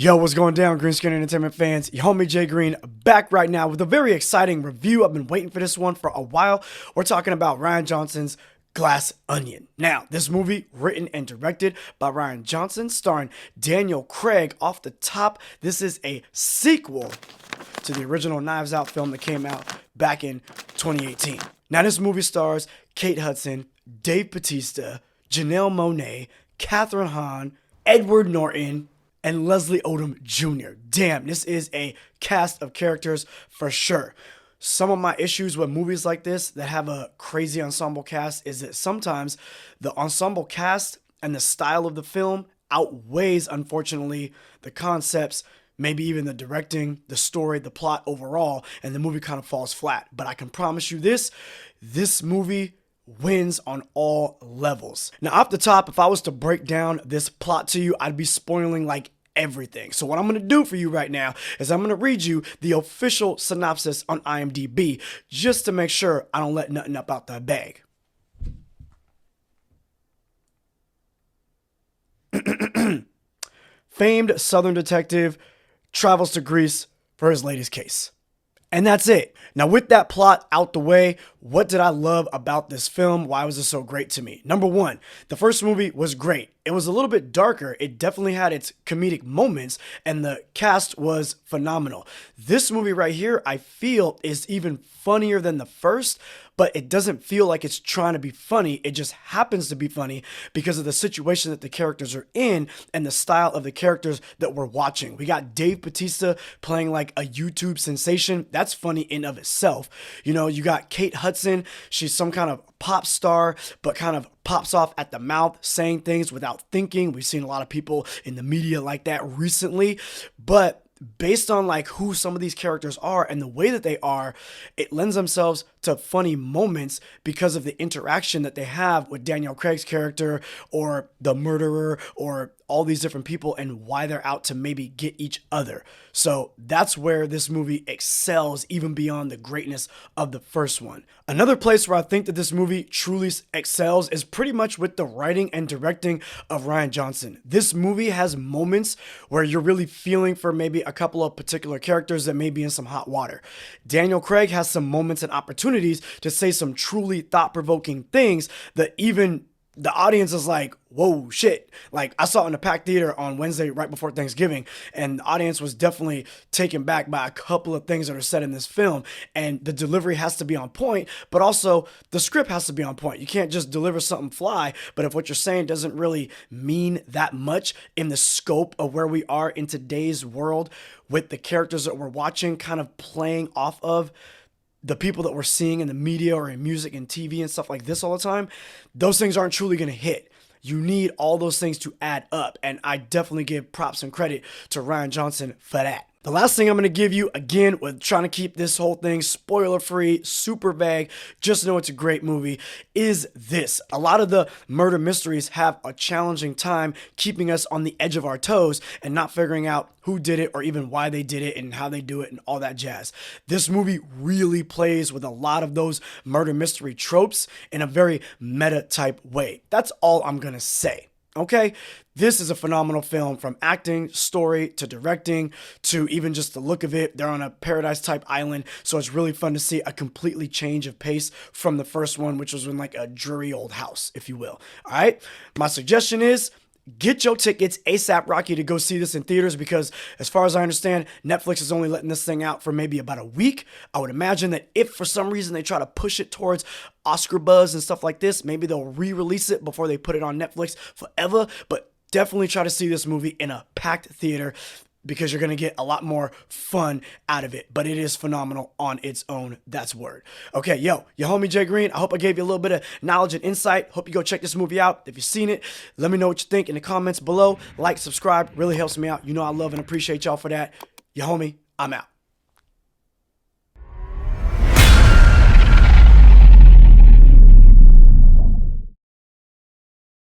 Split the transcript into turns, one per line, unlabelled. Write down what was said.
Yo, what's going down, Green Screen Entertainment fans? Your homie Jay Green back right now with a very exciting review. I've been waiting for this one for a while. We're talking about Rian Johnson's Glass Onion. Now, this movie, written and directed by Rian Johnson, starring Daniel Craig. Off the top, this is a sequel to the original Knives Out film that came out back in 2018. Now, this movie stars Kate Hudson, Dave Bautista, Janelle Monáe, Catherine Hahn, Edward Norton, and Leslie Odom Jr. Damn, this is a cast of characters for sure. Some of my issues with movies like this that have a crazy ensemble cast is that sometimes the ensemble cast and the style of the film outweighs, unfortunately, the concepts, maybe even the directing, the story, the plot overall, and the movie kind of falls flat. But I can promise you this movie wins on all levels. Now, off the top, if I was to break down this plot to you, I'd be spoiling like everything. So what I'm going to do for you right now is I'm going to read you the official synopsis on IMDb just to make sure I don't let nothing up out the bag. Famed Southern detective travels to Greece for his latest case. And that's it. Now, with that plot out the way, what did I love about this film? Why was it so great to me? Number one, the first movie was great. It was a little bit darker. It definitely had its comedic moments, and the cast was phenomenal. This movie right here, I feel, is even funnier than the first, but it doesn't feel like it's trying to be funny. It just happens to be funny because of the situation that the characters are in and the style of the characters that we're watching. We got Dave Bautista playing like a YouTube sensation. That's funny in of itself. You know, you got Kate Hudson. She's some kind of pop star, but kind of pops off at the mouth, saying things without thinking. We've seen a lot of people in the media like that recently, but based on like who some of these characters are and the way that they are, it lends themselves to funny moments because of the interaction that they have with Daniel Craig's character or the murderer or all these different people and why they're out to maybe get each other. So that's where this movie excels even beyond the greatness of the first one. Another place where I think that this movie truly excels is pretty much with the writing and directing of Rian Johnson. This movie has moments where you're really feeling for maybe a couple of particular characters that may be in some hot water. Daniel Craig has some moments and opportunities to say some truly thought-provoking things that even the audience is like, whoa, shit. Like, I saw it in the packed theater on Wednesday right before Thanksgiving, and the audience was definitely taken back by a couple of things that are said in this film. And the delivery has to be on point, but also the script has to be on point. You can't just deliver something fly, but if what you're saying doesn't really mean that much in the scope of where we are in today's world with the characters that we're watching kind of playing off of the people that we're seeing in the media or in music and TV and stuff like this all the time, those things aren't truly going to hit. You need all those things to add up, and I definitely give props and credit to Rian Johnson for that. The last thing I'm going to give you, again, with trying to keep this whole thing spoiler-free, super vague, just know it's a great movie, is this. A lot of the murder mysteries have a challenging time keeping us on the edge of our toes and not figuring out who did it or even why they did it and how they do it and all that jazz. This movie really plays with a lot of those murder mystery tropes in a very meta-type way. That's all I'm going to say. Okay, this is a phenomenal film, from acting, story, to directing, to even just the look of it. They're on a paradise-type island, so it's really fun to see a completely change of pace from the first one, which was in like a dreary old house, if you will. All right, my suggestion is get your tickets ASAP Rocky to go see this in theaters, because as far as I understand, Netflix is only letting this thing out for maybe about a week. I would imagine that if for some reason they try to push it towards Oscar buzz and stuff like this, maybe they'll re-release it before they put it on Netflix forever. But definitely try to see this movie in a packed theater, because you're going to get a lot more fun out of it. But it is phenomenal on its own. That's word. Okay, yo, your homie Jay Green. I hope I gave you a little bit of knowledge and insight. Hope you go check this movie out. If you've seen it, let me know what you think in the comments below. Like, subscribe, really helps me out. You know I love and appreciate y'all for that. Your homie, I'm out.